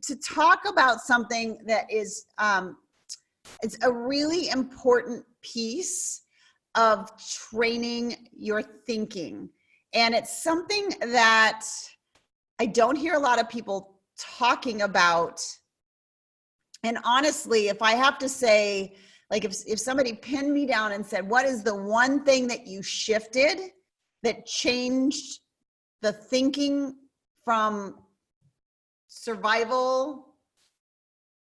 to talk about something that is, it's a really important piece of training your thinking. And it's something that I don't hear a lot of people talking about. And honestly, if I have to say, like if somebody pinned me down and said, what is the one thing that you shifted that changed the thinking from survival,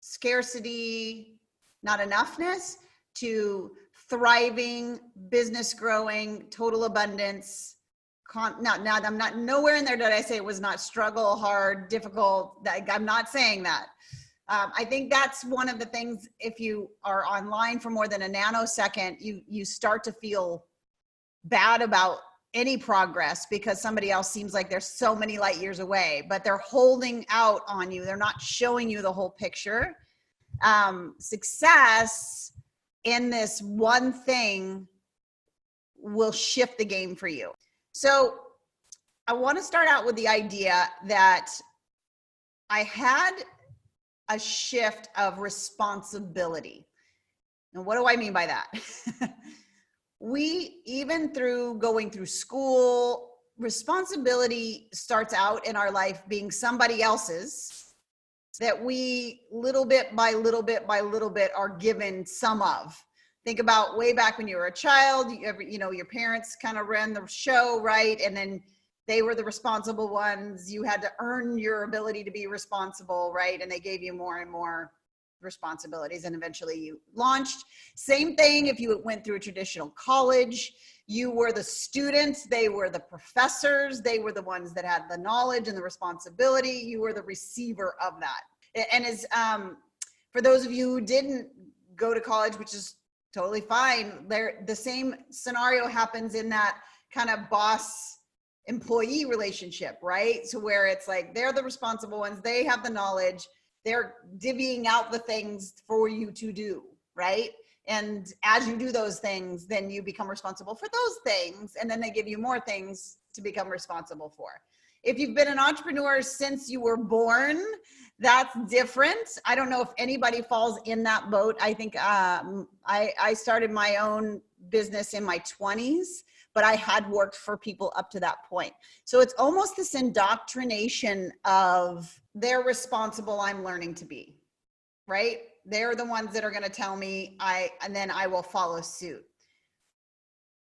scarcity, not enoughness, to thriving, business growing, total abundance? Now I'm not, nowhere in there did I say it was not struggle, hard, difficult. I'm not saying that. I think that's one of the things, if you are online for more than a nanosecond, you start to feel bad about any progress because somebody else seems like they're so many light years away, but they're holding out on you. They're not showing you the whole picture. Success in this one thing will shift the game for you. So I want to start out with the idea that I had a shift of responsibility. And what do I mean by that? We, even through going through school, responsibility starts out in our life being somebody else's that we little bit by little bit by little bit are given some of. Think about way back when you were a child, your parents kind of ran the show, right? And then they were the responsible ones. You had to earn your ability to be responsible, right? And they gave you more and more responsibilities, and eventually you launched. Same thing if you went through a traditional college. You were the students, they were the professors, they were the ones that had the knowledge and the responsibility. You were the receiver of that. And as for those of you who didn't go to college, which is totally fine, the same scenario happens in that kind of boss employee relationship, right? So where it's like they're the responsible ones, they have the knowledge, they're divvying out the things for you to do, right? And as you do those things, then you become responsible for those things, and then they give you more things to become responsible for. If you've been an entrepreneur since you were born, that's different. I don't know if anybody falls in that boat. I think I started my own business in my 20s, but I had worked for people up to that point. So it's almost this indoctrination of they're responsible, I'm learning to be, right? They're the ones that are going to tell me, and then I will follow suit.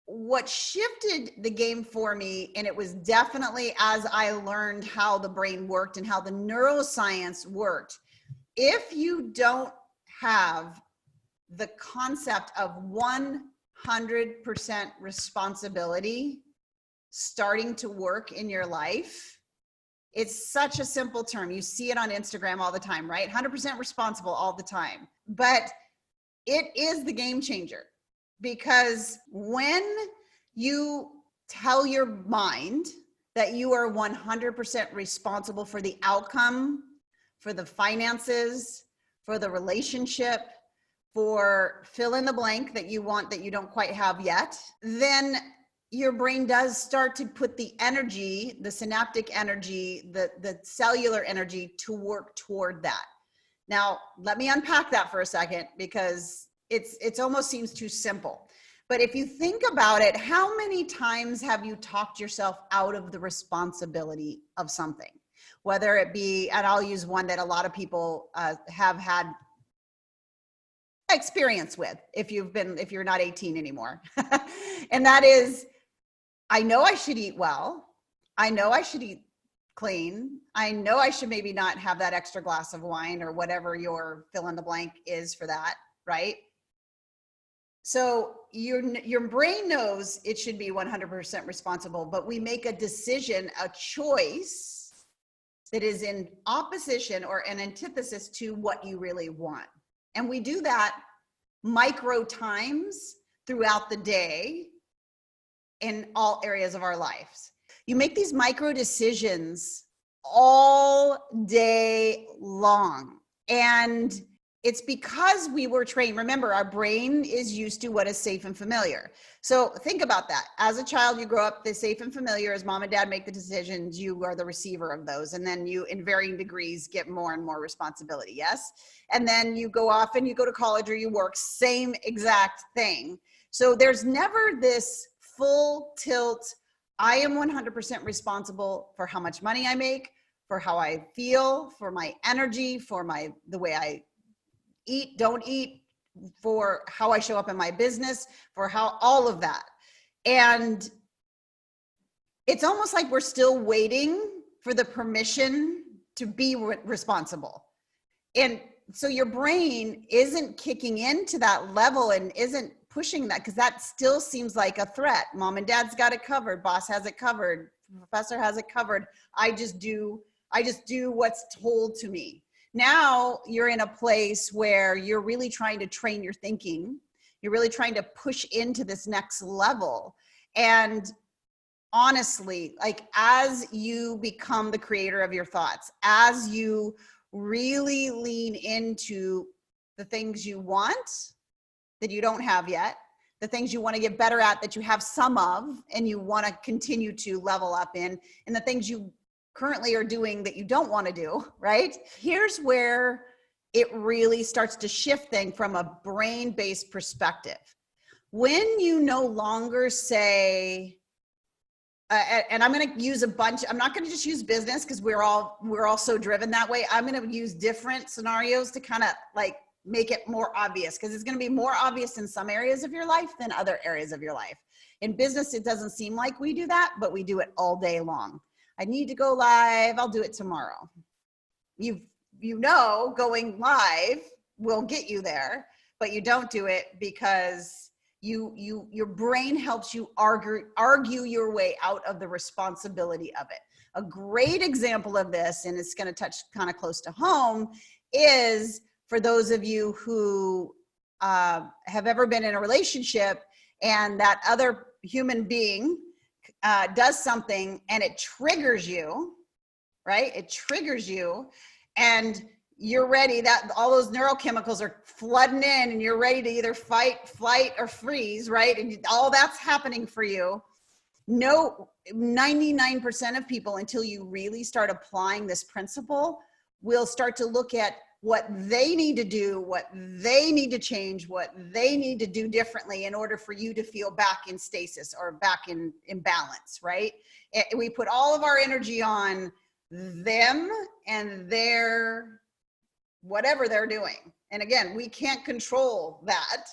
What shifted the game for me, and it was definitely as I learned how the brain worked and how the neuroscience worked, if you don't have the concept of 100% responsibility starting to work in your life, it's such a simple term. You see it on Instagram all the time, right? 100% responsible all the time. But it is the game changer, because when you tell your mind that you are 100% responsible for the outcome, for the finances, for the relationship, for fill in the blank that you want that you don't quite have yet, then your brain does start to put the energy, the synaptic energy, the cellular energy to work toward that. Now, let me unpack that for a second, because it's almost seems too simple. But if you think about it, how many times have you talked yourself out of the responsibility of something? Whether it be, and I'll use one that a lot of people have had experience with, if you're not 18 anymore. And that is, I know I should eat well. I know I should eat clean. I know I should maybe not have that extra glass of wine or whatever your fill in the blank is for that, right? So your brain knows it should be 100% responsible, but we make a decision, a choice that is in opposition or an antithesis to what you really want. And we do that micro times throughout the day in all areas of our lives. You make these micro decisions all day long. And it's because we were trained. Remember, our brain is used to what is safe and familiar. So think about that. As a child, you grow up the safe and familiar. As mom and dad make the decisions, you are the receiver of those. And then you, in varying degrees, get more and more responsibility. Yes. And then you go off and you go to college or you work, same exact thing. So there's never this full tilt. I am 100% responsible for how much money I make, for how I feel, for my energy, for the way I eat, don't eat, for how I show up in my business, for how all of that. And it's almost like we're still waiting for the permission to be responsible. And so your brain isn't kicking into that level and isn't pushing that, because that still seems like a threat. Mom and dad's got it covered. Boss has it covered. Professor has it covered. I just do what's told to me. Now you're in a place where you're really trying to train your thinking. You're really trying to push into this next level. And honestly, like, as you become the creator of your thoughts, as you really lean into the things you want that you don't have yet, the things you want to get better at that you have some of and you want to continue to level up in, and the things you currently are doing that you don't want to do, right? Here's where it really starts to shift things from a brain-based perspective. When you no longer say, and I'm going to use I'm not going to just use business because we're all so driven that way. I'm going to use different scenarios to kind of like make it more obvious, because it's going to be more obvious in some areas of your life than other areas of your life. In business, it doesn't seem like we do that, but we do it all day long. I need to go live. I'll do it tomorrow. Going live will get you there, but you don't do it because your brain helps you argue your way out of the responsibility of it. A great example of this, and it's going to touch kind of close to home, is for those of you who have ever been in a relationship and that other human being does something and it triggers you, right? It triggers you and you're ready, that all those neurochemicals are flooding in and you're ready to either fight, flight, or freeze, right? And all that's happening for you. No, 99% of people, until you really start applying this principle, will start to look at what they need to do, what they need to change, what they need to do differently in order for you to feel back in stasis or back in balance, right? We put all of our energy on them and their whatever they're doing. And again, we can't control that.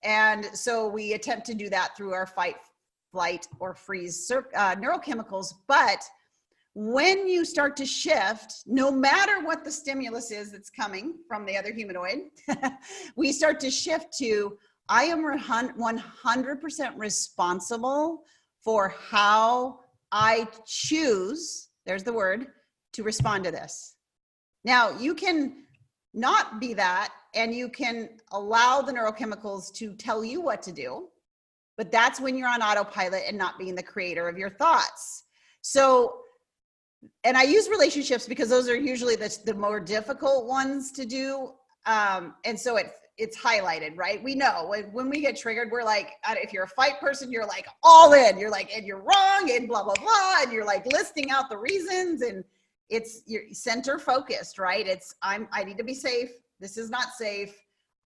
And so we attempt to do that through our fight, flight, or freeze neurochemicals. But when you start to shift, no matter what the stimulus is that's coming from the other humanoid, we start to shift to, I am 100% responsible for how I choose, there's the word, to respond to this. Now, you can not be that, and you can allow the neurochemicals to tell you what to do, but that's when you're on autopilot and not being the creator of your thoughts. So, and I use relationships because those are usually the more difficult ones to do. And so it's highlighted, right? We know when we get triggered, we're like, if you're a fight person, you're like all in, you're like, and you're wrong and blah, blah, blah. And you're like listing out the reasons, and you're center focused, right? I need to be safe. This is not safe.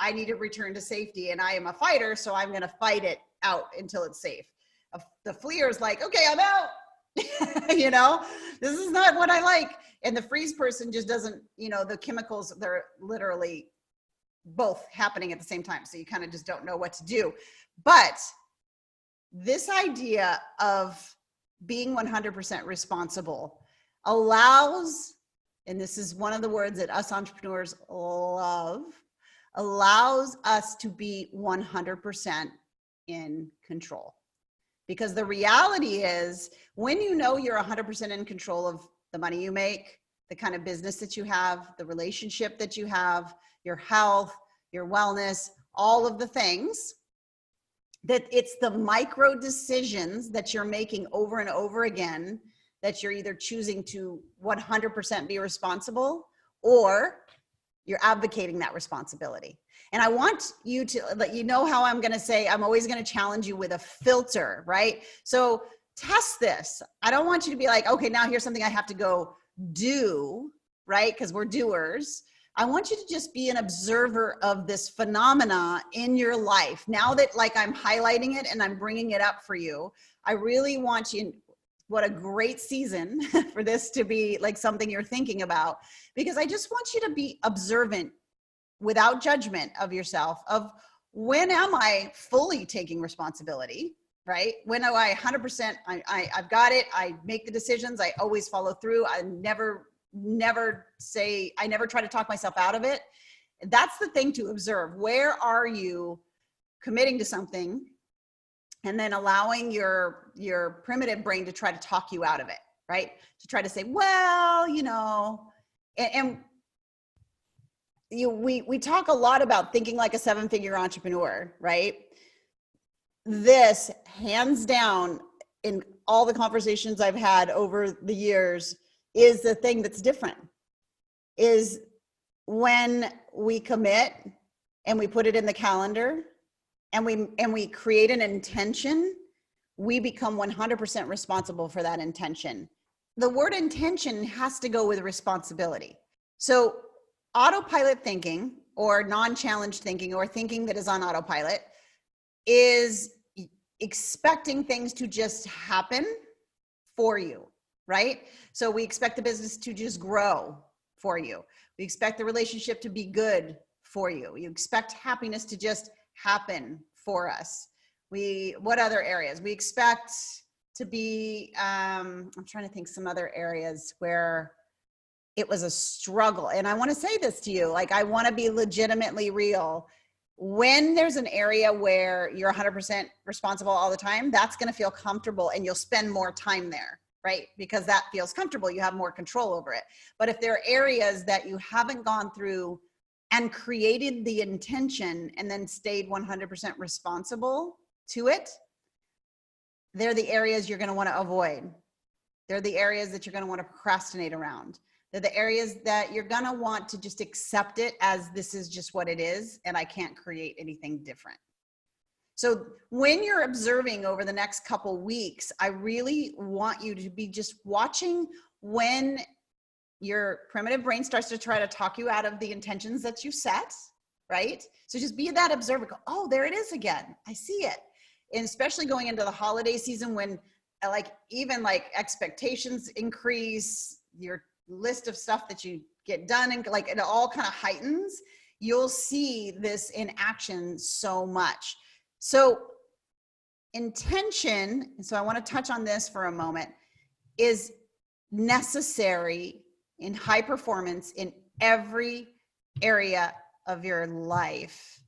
I need to return to safety. And I am a fighter, so I'm going to fight it out until it's safe. The fleer is like, okay, I'm out. This is not what I like. And the freeze person just doesn't, the chemicals, they're literally both happening at the same time. So you kind of just don't know what to do. But this idea of being 100% responsible allows, and this is one of the words that us entrepreneurs love, allows us to be 100% in control. Because the reality is, when you know you're 100% in control of the money you make, the kind of business that you have, the relationship that you have, your health, your wellness, all of the things, that it's the micro decisions that you're making over and over again that you're either choosing to 100% be responsible, or You're advocating that responsibility. And I want you to let you know how I'm going to say, I'm always going to challenge you with a filter, right? So test this. I don't want you to be like, okay, now here's something I have to go do, right? Because we're doers. I want you to just be an observer of this phenomena in your life. Now that like I'm highlighting it and I'm bringing it up for you, I really want you, what a great season for this to be like something you're thinking about, because I just want you to be observant without judgment of yourself of when am I fully taking responsibility, right? When am I 100%, I've got it. I make the decisions. I always follow through. I never try to talk myself out of it. That's the thing to observe. Where are you committing to something and then allowing your primitive brain to try to talk you out of it, right? To try to say, well, we talk a lot about thinking like a 7-figure entrepreneur, right? This, hands down, in all the conversations I've had over the years, is the thing that's different. Is when we commit and we put it in the calendar and we create an intention, we become 100% responsible for that intention. The word intention has to go with responsibility. So autopilot thinking or non-challenged thinking or thinking that is on autopilot is expecting things to just happen for you, right? So we expect the business to just grow for you. We expect the relationship to be good for you. You expect happiness to just happen for us. What other areas? We expect to be, I'm trying to think some other areas where it was a struggle. And I want to say this to you, like, I want to be legitimately real. When there's an area where you're 100% responsible all the time, that's going to feel comfortable and you'll spend more time there, right? Because that feels comfortable. You have more control over it. But if there are areas that you haven't gone through and created the intention and then stayed 100% responsible to it, they're the areas you're going to want to avoid. They're the areas that you're going to want to procrastinate around. They're the areas that you're going to want to just accept it as this is just what it is, and I can't create anything different. So when you're observing over the next couple weeks, I really want you to be just watching when your primitive brain starts to try to talk you out of the intentions that you set, right? So just be that observer. Go, oh, there it is again. I see it. And especially going into the holiday season when even expectations increase, your list of stuff that you get done and it all kind of heightens, you'll see this in action so much. So intention, and so I want to touch on this for a moment, is necessary in high performance in every area of your life.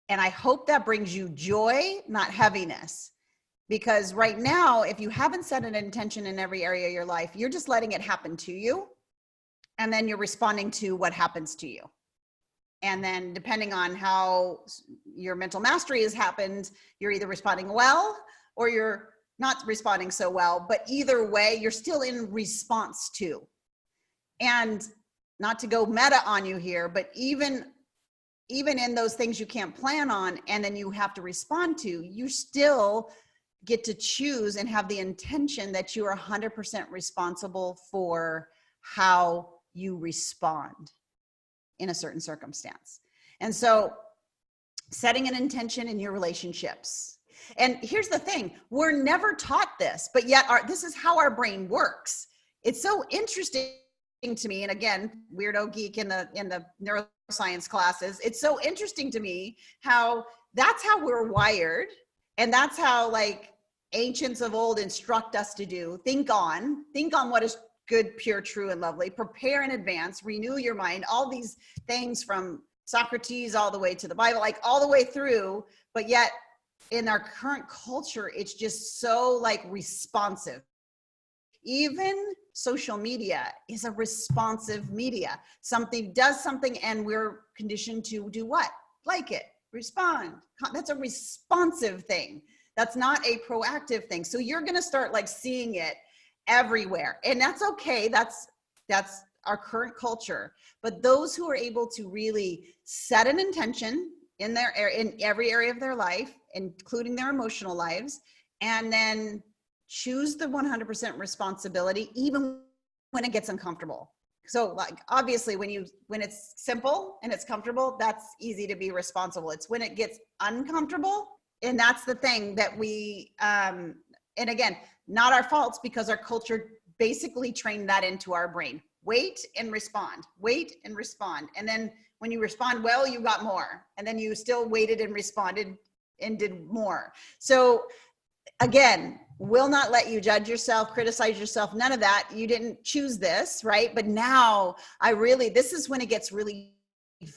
And I hope that brings you joy, not heaviness. Because right now, if you haven't set an intention in every area of your life, you're just letting it happen to you. And then you're responding to what happens to you. And then depending on how your mental mastery has happened, you're either responding well or you're not responding so well. But either way, you're still in response to. And not to go meta on you here, but even in those things you can't plan on and then you have to respond to, you still get to choose and have the intention that you are 100% responsible for how you respond in a certain circumstance. And so setting an intention in your relationships. And here's the thing, we're never taught this, but yet this is how our brain works. It's so interesting to me, and again, weirdo geek in the neuroscience classes, it's so interesting to me how that's how we're wired, and that's how ancients of old instruct us to do. Think on what is good, pure, true, and lovely. Prepare in advance, renew your mind, all these things from Socrates all the way to the Bible, all the way through, but yet in our current culture, it's just so responsive. Even social media is a responsive media. Something does something and we're conditioned to do what? Like it, respond. That's a responsive thing. That's not a proactive thing. So you're going to start seeing it everywhere. And that's okay. That's our current culture, but those who are able to really set an intention in every area of their life, including their emotional lives, and then choose the 100% responsibility, even when it gets uncomfortable. So like, obviously when it's simple and it's comfortable, that's easy to be responsible. It's when it gets uncomfortable. And that's the thing that we, and again, not our faults, because our culture basically trained that into our brain. Wait and respond, wait and respond. And then when you respond well, you got more. And then you still waited and responded and did more. So again, will not let you judge yourself, criticize yourself, none of that. You didn't choose this, right? But now this is when it gets really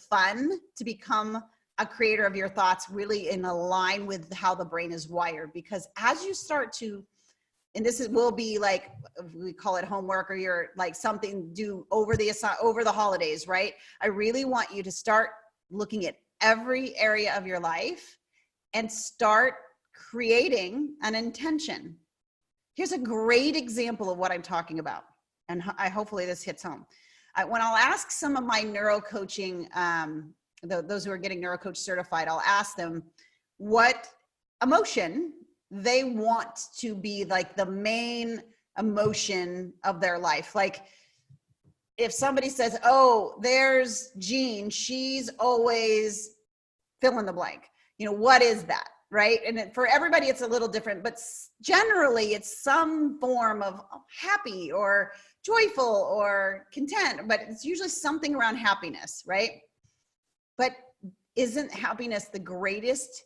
fun to become a creator of your thoughts, really in line with how the brain is wired. Because as you start to, and will be like, we call it homework, or you're like something due over the holidays, right? I really want you to start looking at every area of your life and start creating an intention. Here's a great example of what I'm talking about. And hopefully this hits home. When I'll ask some of my neurocoaching, those who are getting neurocoach certified, I'll ask them what emotion they want to be like the main emotion of their life. Like if somebody says, oh, there's Jean, she's always fill in the blank. What is that? Right? And for everybody, it's a little different, but generally it's some form of happy or joyful or content, but it's usually something around happiness, right? But isn't happiness the greatest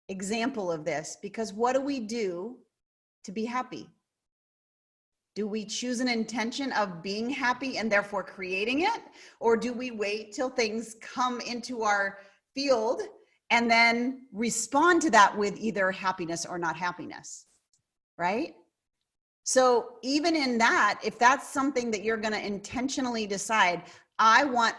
example of this? Because what do we do to be happy? Do we choose an intention of being happy and therefore creating it? Or do we wait till things come into our field and then respond to that with either happiness or not happiness, right? So even in that, if that's something that you're going to intentionally decide,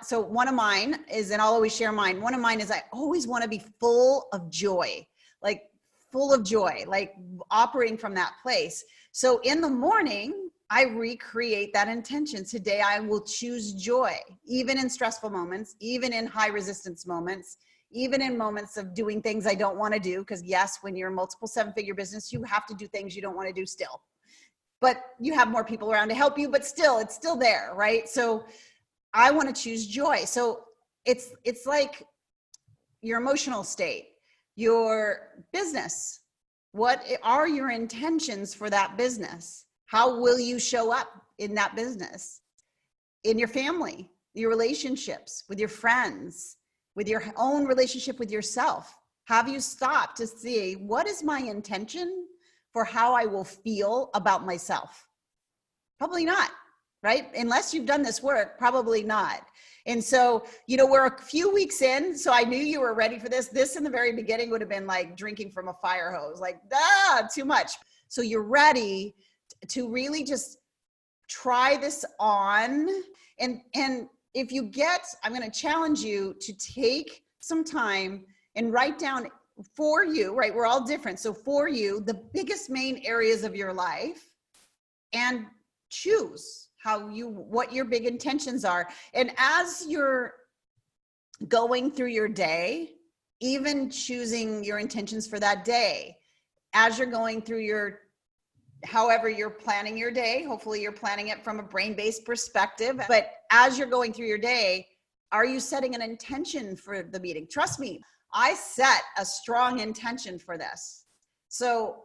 so one of mine is, and I'll always share mine, one of mine is I always want to be full of joy, like operating from that place. So in the morning, I recreate that intention. Today, I will choose joy, even in stressful moments, even in high resistance moments, even in moments of doing things I don't want to do. Because yes, when you're a multiple 7-figure business, you have to do things you don't want to do still. But you have more people around to help you, but still, it's still there, right? So I want to choose joy. So it's like your emotional state, your business. What are your intentions for that business? How will you show up in that business? In your family, your relationships, with your friends, with your own relationship with yourself? Have you stopped to see what is my intention for how I will feel about myself? Probably not, right? Unless you've done this work, probably not. And so, we're a few weeks in, so I knew you were ready for this. This in the very beginning would have been like drinking from a fire hose, like, too much. So you're ready to really just try this on. And if you I'm going to challenge you to take some time and write down for you, right? We're all different. So for you, the biggest main areas of your life, and choose what your big intentions are. And as you're going through your day, even choosing your intentions for that day, as you're going through however you're planning your day, hopefully you're planning it from a brain-based perspective, but as you're going through your day, are you setting an intention for the meeting? Trust me, I set a strong intention for this. So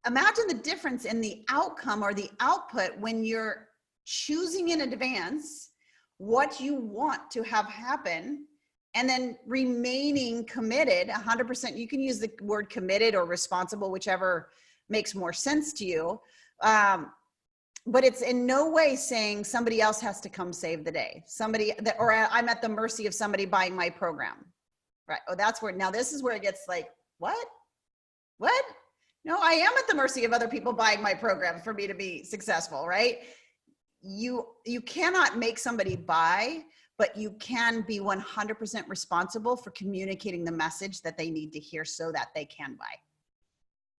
imagine the difference in the outcome or the output when you're choosing in advance what you want to have happen, and then remaining committed 100%. You can use the word committed or responsible, whichever makes more sense to you. But it's in no way saying somebody else has to come save the day. Or I'm at the mercy of somebody buying my program, right? Oh, now this is where it gets like, what? No, I am at the mercy of other people buying my program for me to be successful, right? You cannot make somebody buy, but you can be 100% responsible for communicating the message that they need to hear so that they can buy.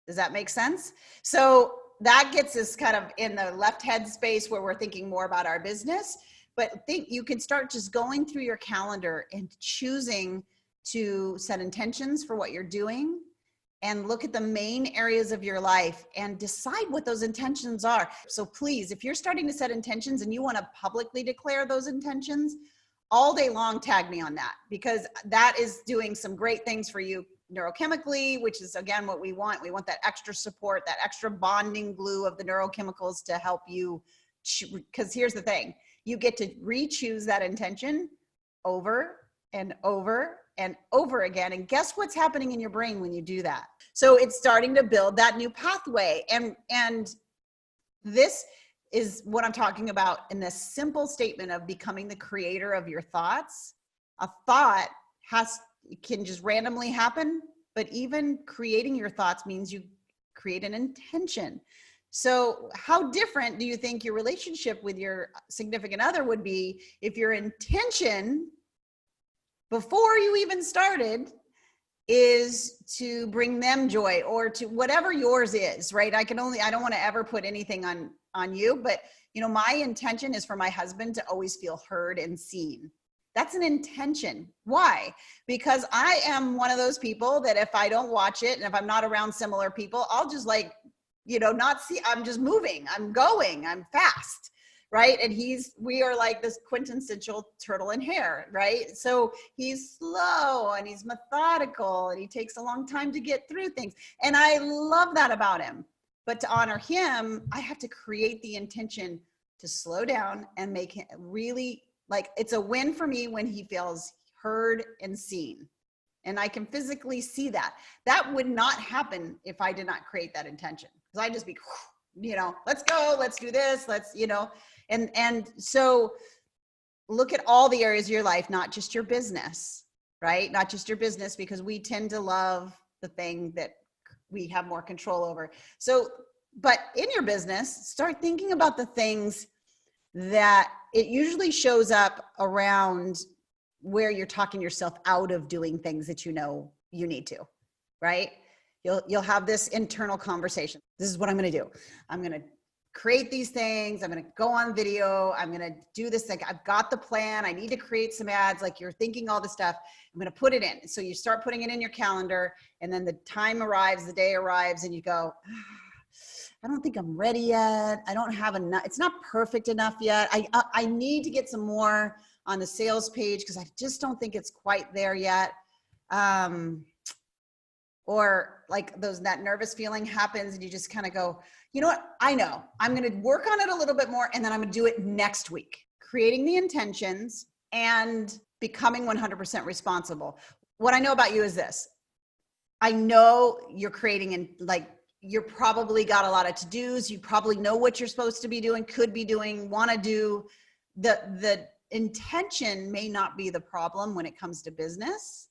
Does that make sense? So that gets us kind of in the left head space where we're thinking more about our business. But think you can start just going through your calendar and choosing to set intentions for what you're doing, and look at the main areas of your life and decide what those intentions are. So please, if you're starting to set intentions and you want to publicly declare those intentions, all day long, tag me on that, because that is doing some great things for you neurochemically, which is again what we want. We want that extra support, that extra bonding glue of the neurochemicals to help you. Because here's the thing, you get to re-choose that intention over and over and over again. And guess what's happening in your brain when you do that? So it's starting to build that new pathway. And this is what I'm talking about in this simple statement of becoming the creator of your thoughts. A thought can just randomly happen, but even creating your thoughts means you create an intention. So how different do you think your relationship with your significant other would be if your intention before you even started is to bring them joy, or to whatever yours is, right? I don't want to ever put anything on you, but my intention is for my husband to always feel heard and seen. That's an intention. Why? Because I am one of those people that if I don't watch it and if I'm not around similar people, I'll just not see, I'm just moving, I'm going, I'm fast. Right. And we are like this quintessential turtle and hare, right? So he's slow and he's methodical and he takes a long time to get through things. And I love that about him. But to honor him, I have to create the intention to slow down and make him really, like, it's a win for me when he feels heard and seen. And I can physically see that. That would not happen if I did not create that intention. Because I'd just be, let's go, let's do this, And so look at all the areas of your life, not just your business, right? Not just your business, because we tend to love the thing that we have more control over. So, but in your business, start thinking about the things that it usually shows up around where you're talking yourself out of doing things that you know you need to, right? You'll have this internal conversation. This is what I'm going to do. I'm going to create these things. I'm going to go on video. I'm going to do this thing. I've got the plan. I need to create some ads. Like, you're thinking all this stuff. I'm going to put it in. So you start putting it in your calendar, and then the time arrives, the day arrives, and you go, I don't think I'm ready yet. I don't have enough. It's not perfect enough yet. I need to get some more on the sales page because I just don't think it's quite there yet. Or like that nervous feeling happens and you just kind of go, you know what? I know I'm going to work on it a little bit more, and then I'm going to do it next week. Creating the intentions and becoming 100% responsible. What I know about you is this. I know you're creating, and you're probably got a lot of to-dos. You probably know what you're supposed to be doing, could be doing, want to do. The intention may not be the problem when it comes to business.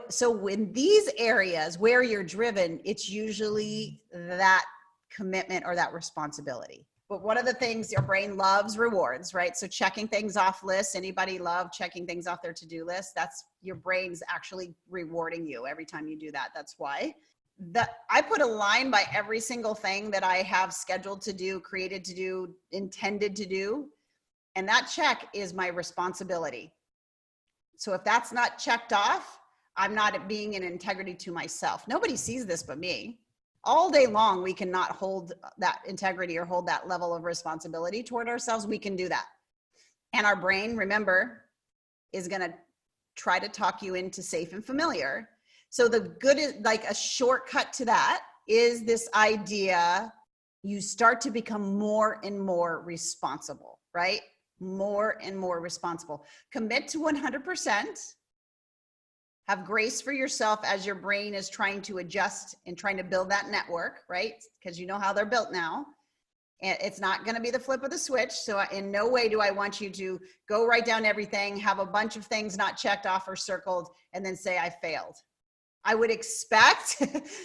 So in these areas where you're driven, it's usually that commitment or that responsibility. But one of the things your brain loves rewards, right? So checking things off lists, anybody love checking things off their to-do list? That's your brain's actually rewarding you every time you do that. That's why. I put a line by every single thing that I have scheduled to do, created to do, intended to do. And that check is my responsibility. So if that's not checked off, I'm not being in integrity to myself. Nobody sees this but me. All day long, we cannot hold that integrity or hold that level of responsibility toward ourselves. We can do that. And our brain, remember, is going to try to talk you into safe and familiar. So the good is, like, a shortcut to that is this idea. You start to become more and more responsible, right? More and more responsible. Commit to 100%. Have grace for yourself as your brain is trying to adjust and trying to build that network, right? Because you know how they're built now. And it's not going to be the flip of the switch. So in no way do I want you to go write down everything, have a bunch of things not checked off or circled, and then say, I failed. I would expect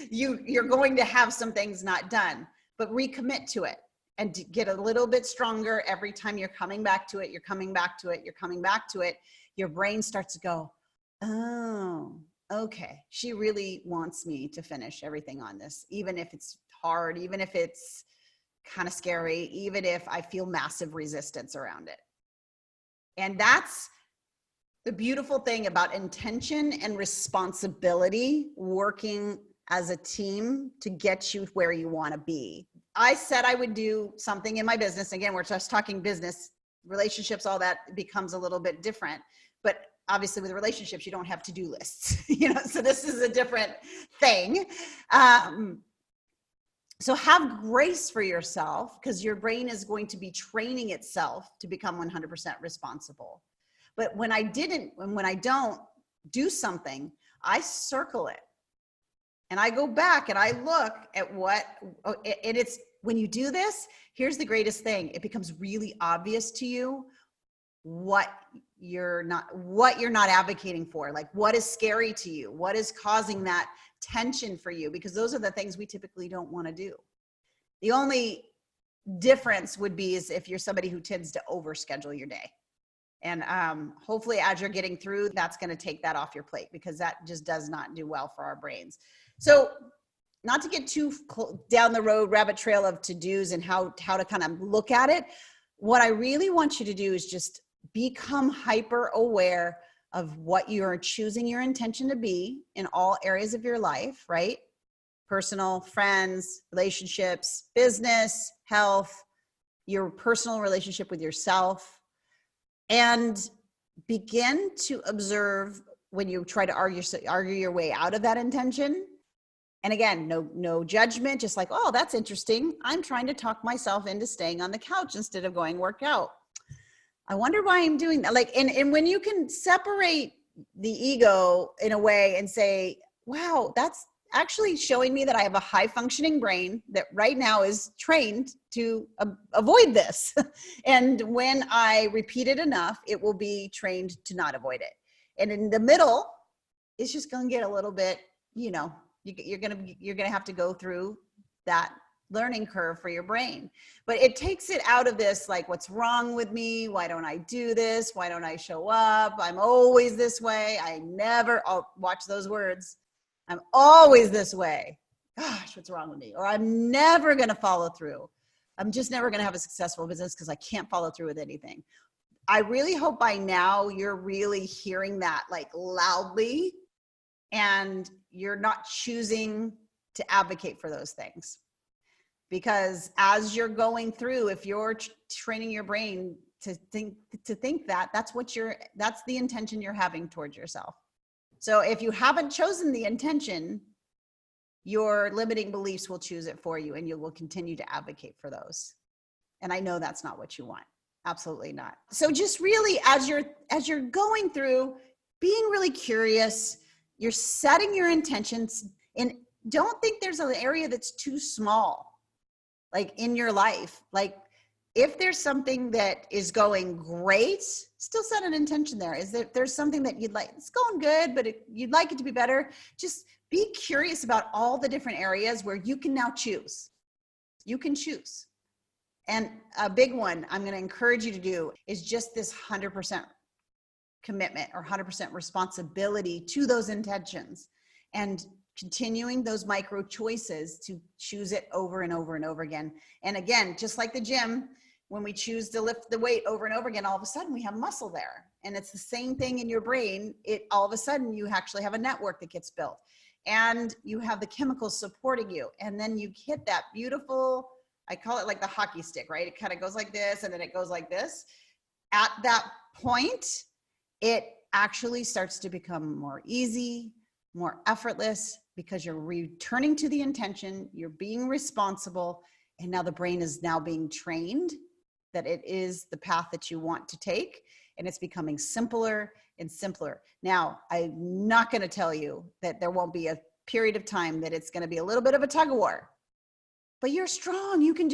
you're going to have some things not done, but recommit to it and to get a little bit stronger every time you're coming back to it. You're coming back to it. You're coming back to it. Your brain starts to go, oh, okay. She really wants me to finish everything on this, even if it's hard, even if it's kind of scary, even if I feel massive resistance around it. And that's the beautiful thing about intention and responsibility working as a team to get you where you want to be. I said I would do something in my business. Again, we're just talking business, relationships, all that becomes a little bit different. But obviously with relationships, you don't have to-do lists, so this is a different thing. So have grace for yourself, because your brain is going to be training itself to become 100% responsible. But when I don't do something, I circle it and I go back and I look at and it's, when you do this, here's the greatest thing. It becomes really obvious to you what you're not advocating for, like what is scary to you, what is causing that tension for you, because those are the things we typically don't want to do. The only difference would be is if you're somebody who tends to overschedule your day. And hopefully as you're getting through, that's going to take that off your plate, because that just does not do well for our brains. So not to get too down the road rabbit trail of to-dos and how to kind of look at it, what I really want you to do is just become hyper aware of what you're choosing your intention to be in all areas of your life, right? Personal, friends, relationships, business, health, your personal relationship with yourself. And begin to observe when you try to argue your way out of that intention. And again, no judgment, just like, oh, that's interesting. I'm trying to talk myself into staying on the couch instead of going work out. I wonder why I'm doing that. Like, and when you can separate the ego in a way and say, wow, that's actually showing me that I have a high functioning brain that right now is trained to avoid this. And when I repeat it enough, it will be trained to not avoid it. And in the middle, it's just going to get a little bit, you're going to have to go through that learning curve for your brain. But it takes it out of this, like, what's wrong with me? Why don't I do this? Why don't I show up? I'm always this way. I'll watch those words. I'm always this way. Gosh, what's wrong with me? Or I'm never going to follow through. I'm just never going to have a successful business because I can't follow through with anything. I really hope by now you're really hearing that like loudly, and you're not choosing to advocate for those things. Because as you're going through, if you're training your brain to think that's the intention you're having towards yourself. So if you haven't chosen the intention, your limiting beliefs will choose it for you, and you will continue to advocate for those. And I know that's not what you want. Absolutely not. So just really, as you're going through, being really curious, you're setting your intentions, and don't think there's an area that's too small, like in your life. Like if there's something that is going great, still set an intention there. Is that there's something that you'd like, it's going good, but you'd like it to be better. Just be curious about all the different areas where you can now choose. You can choose. And a big one I'm going to encourage you to do is just this 100% commitment or 100% responsibility to those intentions, and continuing those micro choices to choose it over and over and over again. And again, just like the gym, when we choose to lift the weight over and over again, all of a sudden we have muscle there. And it's the same thing in your brain. All of a sudden you actually have a network that gets built, and you have the chemicals supporting you. And then you hit that beautiful, I call it like the hockey stick, right? It kind of goes like this, and then it goes like this. At that point, it actually starts to become more easy, more effortless, because you're returning to the intention, you're being responsible, and now the brain is now being trained that it is the path that you want to take, and it's becoming simpler and simpler. Now, I'm not going to tell you that there won't be a period of time that it's going to be a little bit of a tug of war, but you're strong. You can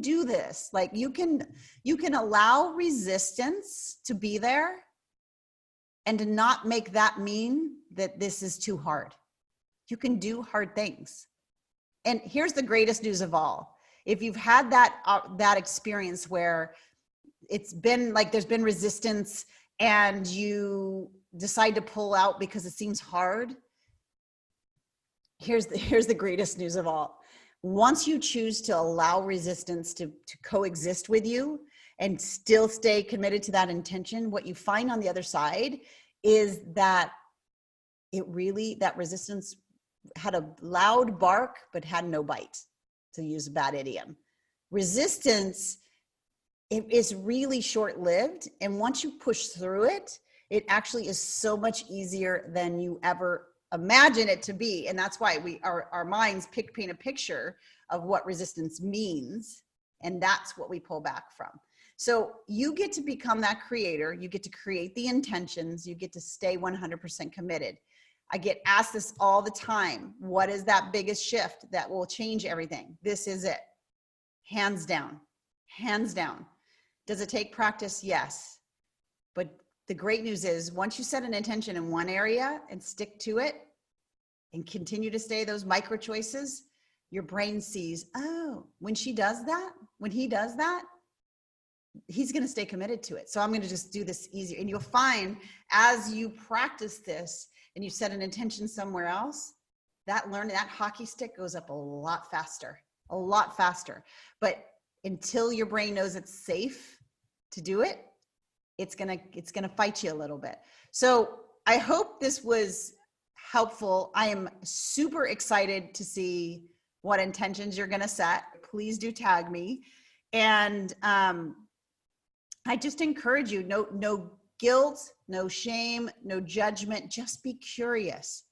do this. Like you can allow resistance to be there, and to not make that mean that this is too hard. You can do hard things. And here's the greatest news of all. If you've had that experience where it's been like there's been resistance and you decide to pull out because it seems hard, here's the greatest news of all. Once you choose to allow resistance to coexist with you, and still stay committed to that intention, what you find on the other side is that that resistance had a loud bark, but had no bite, to use a bad idiom. Resistance, it is really short-lived. And once you push through it, it actually is so much easier than you ever imagine it to be. And that's why our minds paint a picture of what resistance means. And that's what we pull back from. So you get to become that creator. You get to create the intentions. You get to stay 100% committed. I get asked this all the time. What is that biggest shift that will change everything? This is it. Hands down. Hands down. Does it take practice? Yes. But the great news is once you set an intention in one area and stick to it and continue to stay those micro choices, your brain sees, oh, when she does that, when he does that, he's going to stay committed to it. So I'm going to just do this easier. And you'll find as you practice this and you set an intention somewhere else, that hockey stick goes up a lot faster. But until your brain knows it's safe to do it, it's going to fight you a little bit. So I hope this was helpful. I am super excited to see what intentions you're going to set. Please do tag me. And I just encourage you, no guilt, no shame, no judgment, just be curious.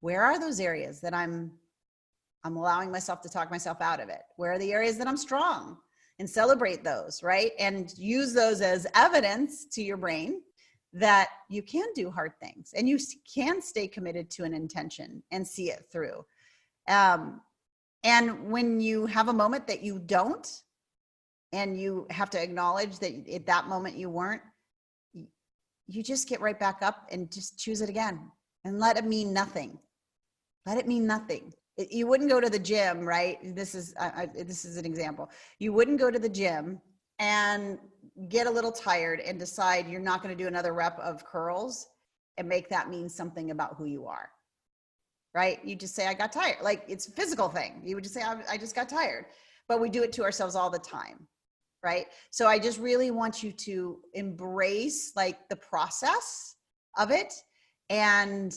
Where are those areas that I'm allowing myself to talk myself out of it? Where are the areas that I'm strong? And celebrate those, right? And use those as evidence to your brain that you can do hard things and you can stay committed to an intention and see it through. And when you have a moment that you don't, and you have to acknowledge that at that moment you weren't, you just get right back up and just choose it again and let it mean nothing. Let it mean nothing. You wouldn't go to the gym, right? This is an example. You wouldn't go to the gym and get a little tired and decide you're not going to do another rep of curls and make that mean something about who you are, right? You just say, I got tired. Like it's a physical thing. You would just say, I just got tired. But we do it to ourselves all the time, right? So I just really want you to embrace like the process of it and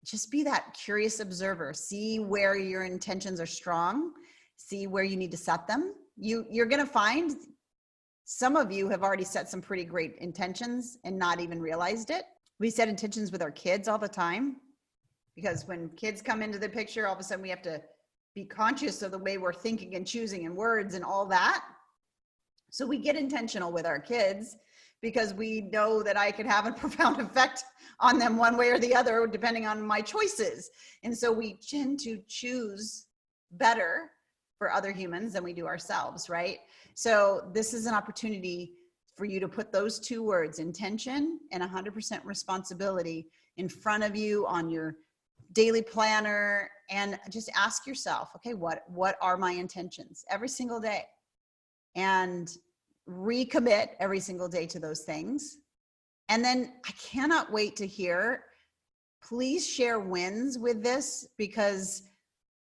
just be that curious observer. See where your intentions are strong. See where you need to set them. You're going to find some of you have already set some pretty great intentions and not even realized it. We set intentions with our kids all the time because when kids come into the picture, all of a sudden we have to be conscious of the way we're thinking and choosing and words and all that. So we get intentional with our kids because we know that I could have a profound effect on them one way or the other, depending on my choices. And so we tend to choose better for other humans than we do ourselves, right? So this is an opportunity for you to put those two words, intention and 100% responsibility, in front of you on your daily planner, and just ask yourself, okay, what are my intentions every single day? And recommit every single day to those things. And then I cannot wait to hear, please share wins with this, because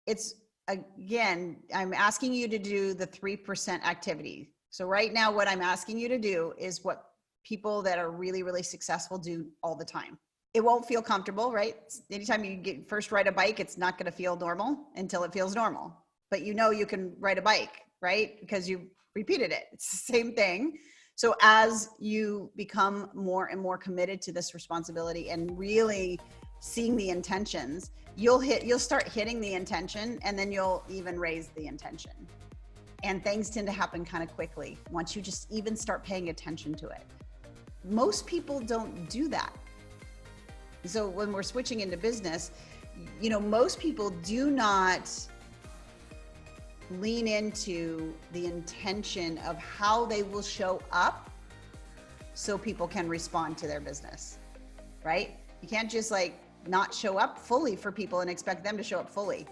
it's, again, I'm asking you to do the 3% activity. So right now, what I'm asking you to do is what people that are really, really successful do all the time. It won't feel comfortable, right? Anytime you first ride a bike, it's not going to feel normal until it feels normal. But you know you can ride a bike, right? Because you repeated it. It's the same thing. So as you become more and more committed to this responsibility and really seeing the intentions, you'll start hitting the intention, and then you'll even raise the intention. And things tend to happen kind of quickly once you just even start paying attention to it. Most people don't do that. So when we're switching into business, most people do not lean into the intention of how they will show up so people can respond to their business, right? You can't just not show up fully for people and expect them to show up fully.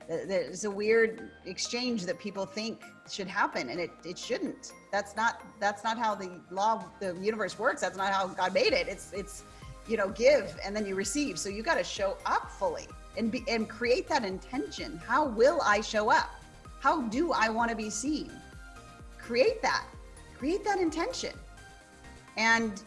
There's a weird exchange that people think should happen, and it shouldn't. That's not how the law of the universe works. That's not how God made it. It's give and then you receive. So you got to show up fully and create that intention. How will I show up? How do I want to be seen? Create that. create that intention and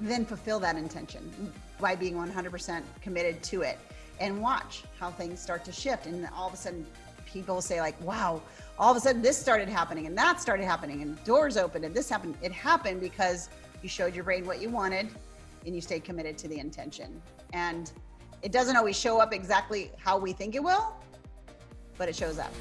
then fulfill that intention by being 100% committed to it, and watch how things start to shift. And all of a sudden people say like, wow, all of a sudden this started happening and that started happening and doors opened and this happened. It happened because you showed your brain what you wanted and you stayed committed to the intention. And it doesn't always show up exactly how we think it will, but it shows up.